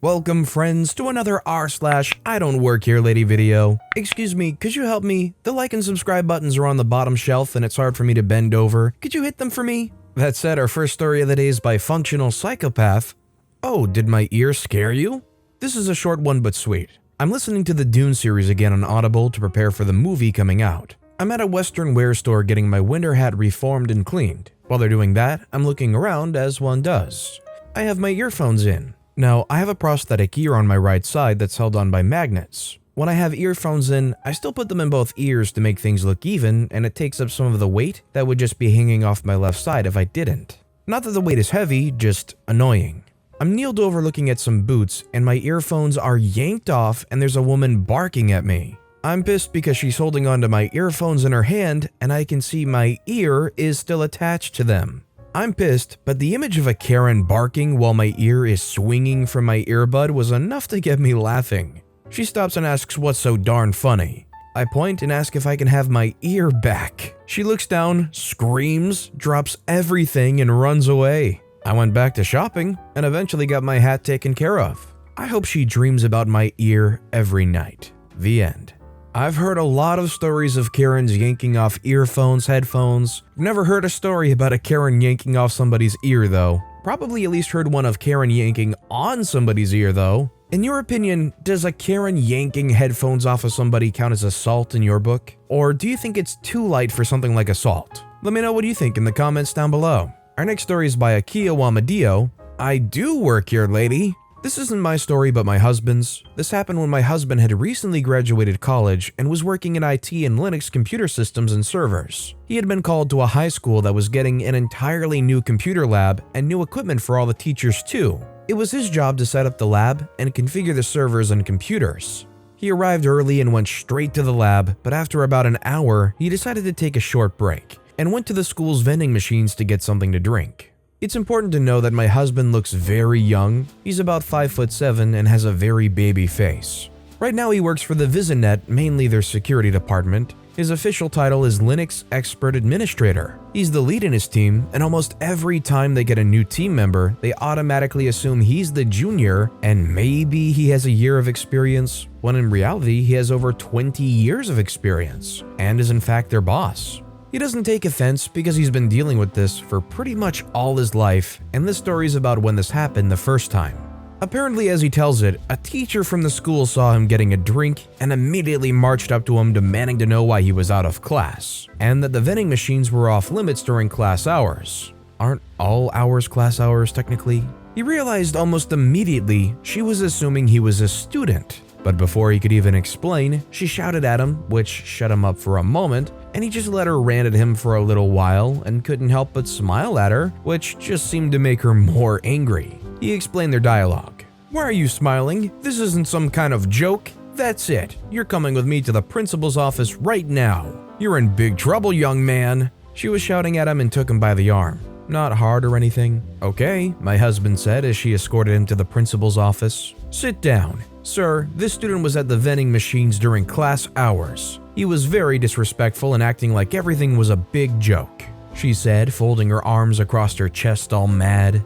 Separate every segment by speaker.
Speaker 1: Welcome friends to another r/I don't work here lady video. Excuse me, could you help me? The like and subscribe buttons are on the bottom shelf and it's hard for me to bend over. Could you hit them for me? That said, our first story of the day is by Functional Psychopath. Oh, did my ear scare you? This is a short one but sweet. I'm listening to the Dune series again on Audible to prepare for the movie coming out. I'm at a Western wear store getting my winter hat reformed and cleaned. While they're doing that, I'm looking around as one does. I have my earphones in. Now, I have a prosthetic ear on my right side that's held on by magnets. When I have earphones in, I still put them in both ears to make things look even, and it takes up some of the weight that would just be hanging off my left side if I didn't. Not that the weight is heavy, just annoying. I'm kneeled over looking at some boots, and my earphones are yanked off and there's a woman barking at me. I'm pissed because she's holding onto my earphones in her hand, and I can see my ear is still attached to them. I'm pissed, but the image of a Karen barking while my ear is swinging from my earbud was enough to get me laughing. She stops and asks what's so darn funny. I point and ask if I can have my ear back. She looks down, screams, drops everything, and runs away. I went back to shopping and eventually got my hat taken care of. I hope she dreams about my ear every night. The end. I've heard a lot of stories of Karens yanking off earphones, headphones. I've never heard a story about a Karen yanking off somebody's ear though. Probably at least heard one of Karen yanking on somebody's ear though. In your opinion, does a Karen yanking headphones off of somebody count as assault in your book? Or do you think it's too light for something like assault? Let me know what you think in the comments down below. Our next story is by Akia Wamadio. I do work here, lady. This isn't my story but my husband's. This happened when my husband had recently graduated college and was working in IT and Linux computer systems and servers. He had been called to a high school that was getting an entirely new computer lab and new equipment for all the teachers too. It was his job to set up the lab and configure the servers and computers. He arrived early and went straight to the lab, but after about an hour, he decided to take a short break and went to the school's vending machines to get something to drink. It's important to know that my husband looks very young. He's about 5'7" and has a very baby face. Right now he works for the VisiNet, mainly their security department. His official title is Linux Expert Administrator. He's the lead in his team, and almost every time they get a new team member, they automatically assume he's the junior and maybe he has a year of experience, when in reality he has over 20 years of experience and is in fact their boss. He doesn't take offense because he's been dealing with this for pretty much all his life, and this story's about when this happened the first time. Apparently, as he tells it, a teacher from the school saw him getting a drink and immediately marched up to him demanding to know why he was out of class, and that the vending machines were off limits during class hours. Aren't all hours class hours technically? He realized almost immediately she was assuming he was a student. But before he could even explain, she shouted at him, which shut him up for a moment, and he just let her rant at him for a little while and couldn't help but smile at her, which just seemed to make her more angry. He explained their dialogue. "Why are you smiling? This isn't some kind of joke. That's it. You're coming with me to the principal's office right now. You're in big trouble, young man." She was shouting at him and took him by the arm. Not hard or anything. "Okay," my husband said as she escorted him to the principal's office. "Sit down. Sir, this student was at the vending machines during class hours. He was very disrespectful and acting like everything was a big joke," she said, folding her arms across her chest all mad.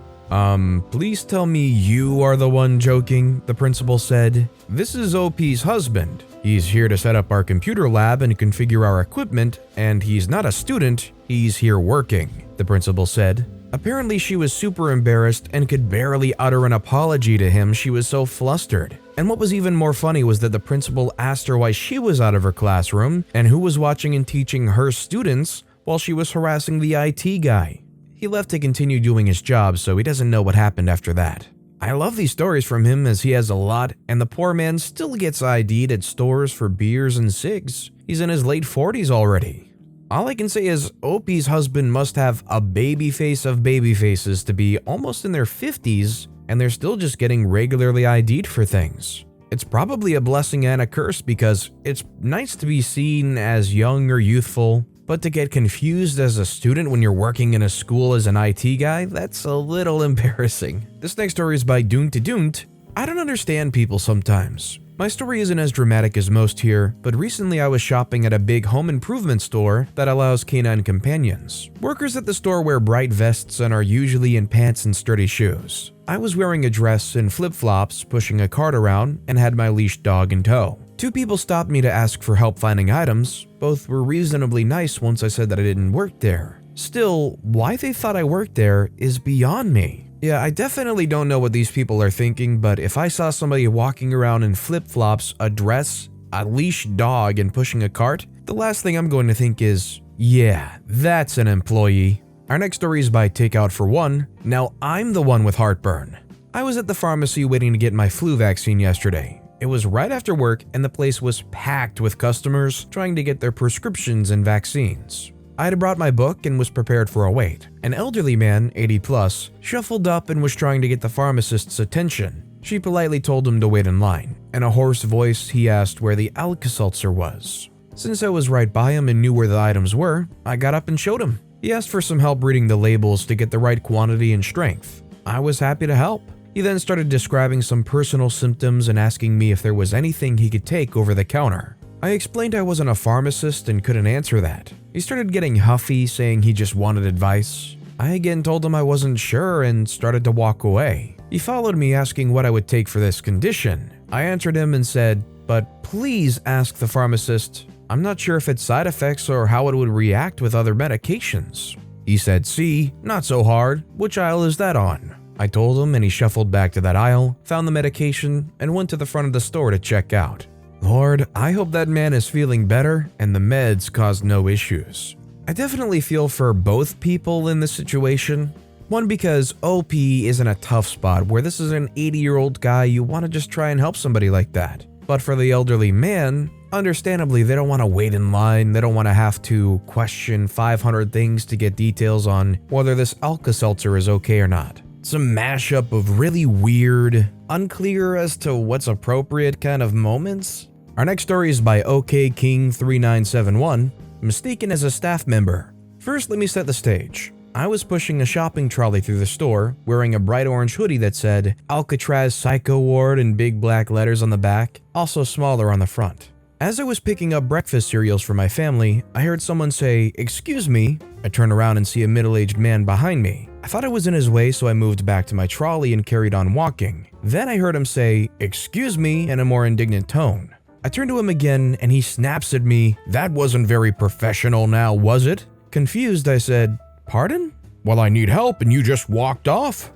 Speaker 1: Please tell me you are the one joking," the principal said. "This is OP's husband. He's here to set up our computer lab and configure our equipment, and he's not a student, he's here working," the principal said. Apparently she was super embarrassed and could barely utter an apology to him, she was so flustered. And what was even more funny was that the principal asked her why she was out of her classroom and who was watching and teaching her students while she was harassing the IT guy. He left to continue doing his job, so he doesn't know what happened after that. I love these stories from him as he has a lot, and the poor man still gets ID'd at stores for beers and cigs. He's in his late 40s already. All I can say is OP's husband must have a baby face of baby faces to be almost in their 50s, and they're still just getting regularly ID'd for things. It's probably a blessing and a curse because it's nice to be seen as young or youthful, but to get confused as a student when you're working in a school as an IT guy, that's a little embarrassing. This next story is by Doont. I don't understand people sometimes. My story isn't as dramatic as most here, but recently I was shopping at a big home improvement store that allows canine companions. Workers at the store wear bright vests and are usually in pants and sturdy shoes. I was wearing a dress and flip-flops, pushing a cart around, and had my leashed dog in tow. Two people stopped me to ask for help finding items. Both were reasonably nice once I said that I didn't work there. Still, why they thought I worked there is beyond me. Yeah, I definitely don't know what these people are thinking, but if I saw somebody walking around in flip-flops, a dress, a leashed dog, and pushing a cart, the last thing I'm going to think is, yeah, that's an employee. Our next story is by Takeout for One. Now I'm the one with heartburn. I was at the pharmacy waiting to get my flu vaccine yesterday. It was right after work and the place was packed with customers trying to get their prescriptions and vaccines. I had brought my book and was prepared for a wait. An elderly man, 80 plus, shuffled up and was trying to get the pharmacist's attention. She politely told him to wait in line. In a hoarse voice, he asked where the Alka-Seltzer was. Since I was right by him and knew where the items were, I got up and showed him. He asked for some help reading the labels to get the right quantity and strength. I was happy to help. He then started describing some personal symptoms and asking me if there was anything he could take over the counter. I explained I wasn't a pharmacist and couldn't answer that. He started getting huffy, saying he just wanted advice. I again told him I wasn't sure and started to walk away. He followed me asking what I would take for this condition. I answered him and said, "But please ask the pharmacist. I'm not sure if it's side effects or how it would react with other medications." He said, "See, not so hard. Which aisle is that on?" I told him and he shuffled back to that aisle, found the medication, and went to the front of the store to check out. Lord, I hope that man is feeling better and the meds caused no issues. I definitely feel for both people in this situation. One, because OP is in a tough spot where this is an 80-year-old guy, you want to just try and help somebody like that. But for the elderly man, understandably, they don't want to wait in line, they don't want to have to question 500 things to get details on whether this Alka-Seltzer is okay or not. It's a mashup of really weird, unclear as to what's appropriate kind of moments. Our next story is by OKKing3971, mistaken as a staff member. First, let me set the stage. I was pushing a shopping trolley through the store, wearing a bright orange hoodie that said Alcatraz Psycho Ward in big black letters on the back, also smaller on the front. As I was picking up breakfast cereals for my family, I heard someone say, "Excuse me." I turn around and see a middle-aged man behind me. I thought I was in his way, so I moved back to my trolley and carried on walking. Then I heard him say, "Excuse me," in a more indignant tone. I turned to him again and he snaps at me, "That wasn't very professional now, was it?" Confused, I said, "Pardon?" "Well, I need help and you just walked off."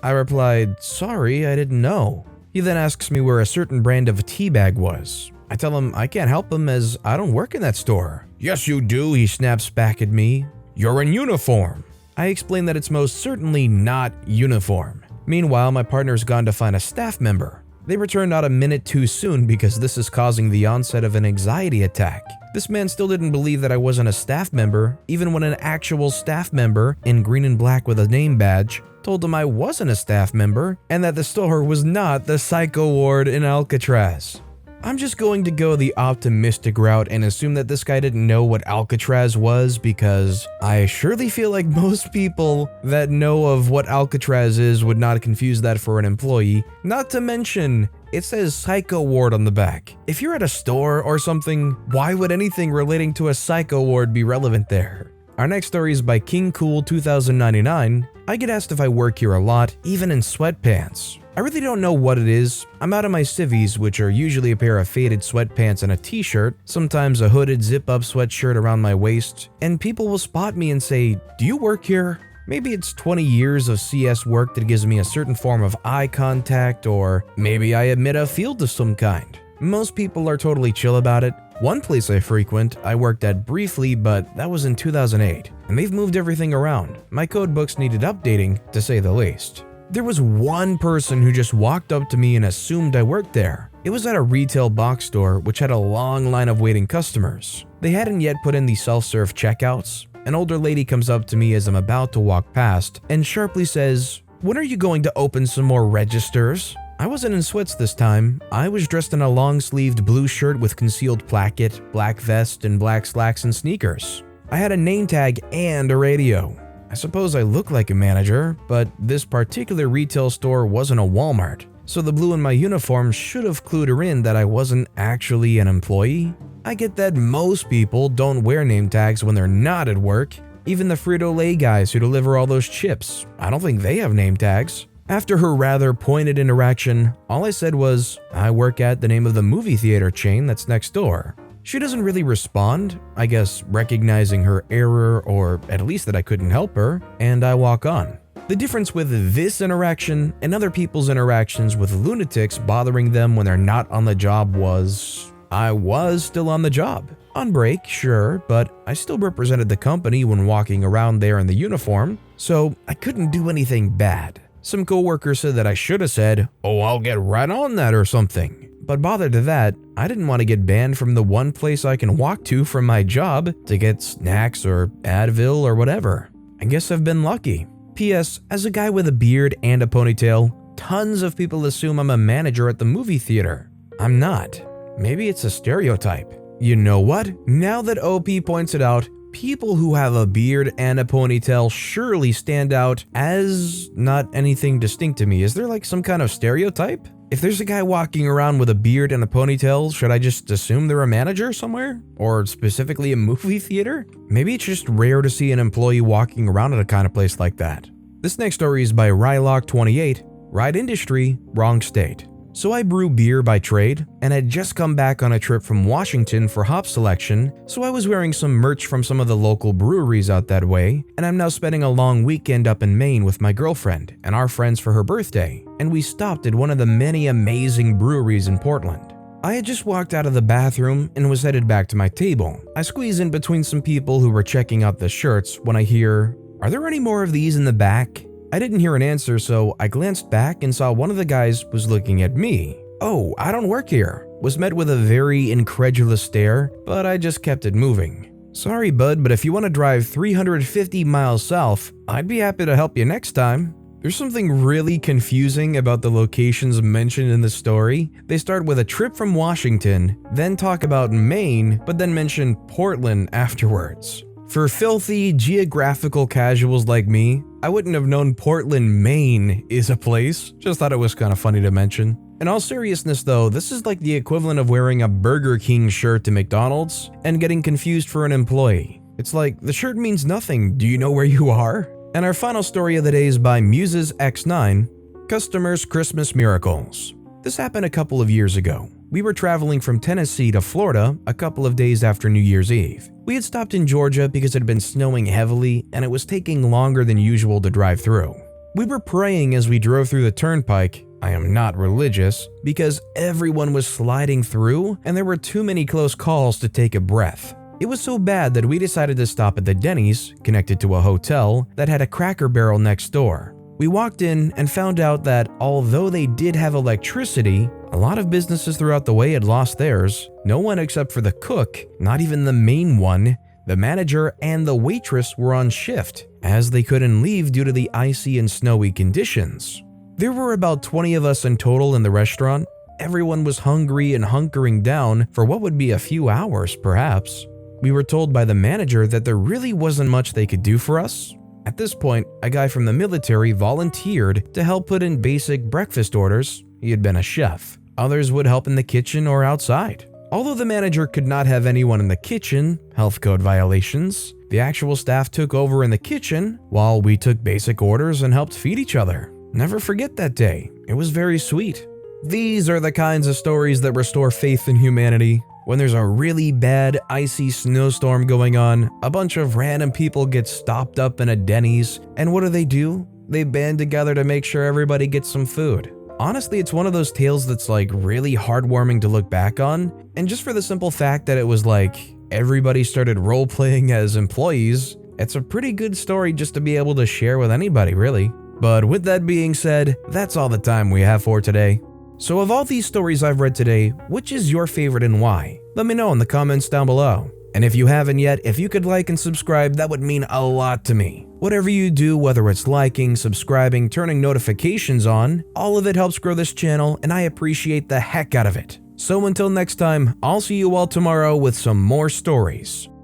Speaker 1: I replied, "Sorry, I didn't know." He then asks me where a certain brand of tea bag was. I tell him I can't help him as I don't work in that store. "Yes, you do," he snaps back at me. "You're in uniform." I explain that it's most certainly not uniform. Meanwhile, my partner's gone to find a staff member. They returned not a minute too soon because this is causing the onset of an anxiety attack. This man still didn't believe that I wasn't a staff member, even when an actual staff member, in green and black with a name badge, told him I wasn't a staff member and that the store was not the Psycho Ward in Alcatraz. I'm just going to go the optimistic route and assume that this guy didn't know what Alcatraz was, because I surely feel like most people that know of what Alcatraz is would not confuse that for an employee. Not to mention, it says Psycho Ward on the back. If you're at a store or something, why would anything relating to a Psycho Ward be relevant there? Our next story is by KingCool2099. I get asked if I work here a lot, even in sweatpants. I really don't know what it is. I'm out of my civvies, which are usually a pair of faded sweatpants and a t-shirt, sometimes a hooded zip-up sweatshirt around my waist, and people will spot me and say, "Do you work here?" Maybe it's 20 years of CS work that gives me a certain form of eye contact, or maybe I admit a field of some kind. Most people are totally chill about it. One place I frequent, I worked at briefly, but that was in 2008, and they've moved everything around. My code books needed updating, to say the least. There was one person who just walked up to me and assumed I worked there. It was at a retail box store which had a long line of waiting customers. They hadn't yet put in the self-serve checkouts. An older lady comes up to me as I'm about to walk past and sharply says, "When are you going to open some more registers?" I wasn't in sweats this time. I was dressed in a long-sleeved blue shirt with concealed placket, black vest, and black slacks and sneakers. I had a name tag and a radio. I suppose I look like a manager, but this particular retail store wasn't a Walmart, so the blue in my uniform should have clued her in that I wasn't actually an employee. I get that most people don't wear name tags when they're not at work. Even the Frito-Lay guys who deliver all those chips, I don't think they have name tags. After her rather pointed interaction, all I said was, "I work at the name of the movie theater chain that's next door." She doesn't really respond, I guess recognizing her error or at least that I couldn't help her, and I walk on. The difference with this interaction and other people's interactions with lunatics bothering them when they're not on the job was, I was still on the job. On break, sure, but I still represented the company when walking around there in the uniform, so I couldn't do anything bad. Some coworkers said that I should have said, "Oh, I'll get right on that" or something. But bother to that, I didn't want to get banned from the one place I can walk to from my job to get snacks or Advil or whatever. I guess I've been lucky. P.S. As a guy with a beard and a ponytail, tons of people assume I'm a manager at the movie theater. I'm not. Maybe it's a stereotype. You know what? Now that OP points it out, people who have a beard and a ponytail surely stand out as not anything distinct to me. Is there like some kind of stereotype? If there's a guy walking around with a beard and a ponytail, should I just assume they're a manager somewhere? Or specifically a movie theater? Maybe it's just rare to see an employee walking around at a kind of place like that. This next story is by Rylock28, Ride Industry, Wrong State. So I brew beer by trade, and had just come back on a trip from Washington for hop selection, so I was wearing some merch from some of the local breweries out that way, and I'm now spending a long weekend up in Maine with my girlfriend and our friends for her birthday, and we stopped at one of the many amazing breweries in Portland. I had just walked out of the bathroom and was headed back to my table. I squeeze in between some people who were checking out the shirts when I hear, "Are there any more of these in the back?" I didn't hear an answer, so I glanced back and saw one of the guys was looking at me. "Oh, I don't work here," was met with a very incredulous stare, but I just kept it moving. "Sorry, bud, but if you want to drive 350 miles south, I'd be happy to help you next time." There's something really confusing about the locations mentioned in the story. They start with a trip from Washington, then talk about Maine, but then mention Portland afterwards. For filthy geographical casuals like me, I wouldn't have known Portland, Maine is a place. Just thought it was kind of funny to mention. In all seriousness though, this is like the equivalent of wearing a Burger King shirt to McDonald's and getting confused for an employee. It's like, the shirt means nothing, do you know where you are? And our final story of the day is by Muses X9, Customers' Christmas Miracles. This happened a couple of years ago. We were traveling from Tennessee to Florida a couple of days after New Year's Eve. We had stopped in Georgia because it had been snowing heavily and it was taking longer than usual to drive through. We were praying as we drove through the turnpike. I am not religious, because everyone was sliding through and there were too many close calls to take a breath. It was so bad that we decided to stop at the Denny's, connected to a hotel, that had a Cracker Barrel next door. We walked in and found out that although they did have electricity, a lot of businesses throughout the way had lost theirs. No one except for the cook, not even the main one, the manager and the waitress were on shift, as they couldn't leave due to the icy and snowy conditions. There were about 20 of us in total in the restaurant. Everyone was hungry and hunkering down for what would be a few hours, perhaps. We were told by the manager that there really wasn't much they could do for us. At this point, a guy from the military volunteered to help put in basic breakfast orders. He had been a chef. Others would help in the kitchen or outside. Although the manager could not have anyone in the kitchen, health code violations, the actual staff took over in the kitchen while we took basic orders and helped feed each other. Never forget that day. It was very sweet. These are the kinds of stories that restore faith in humanity. When there's a really bad, icy snowstorm going on, a bunch of random people get stopped up in a Denny's, and what do? They band together to make sure everybody gets some food. Honestly, it's one of those tales that's like really heartwarming to look back on, and just for the simple fact that it was like everybody started role-playing as employees, it's a pretty good story just to be able to share with anybody, really. But with that being said, that's all the time we have for today. So of all these stories I've read today, which is your favorite and why? Let me know in the comments down below. And if you haven't yet, if you could like and subscribe, that would mean a lot to me. Whatever you do, whether it's liking, subscribing, turning notifications on, all of it helps grow this channel and I appreciate the heck out of it. So until next time, I'll see you all tomorrow with some more stories.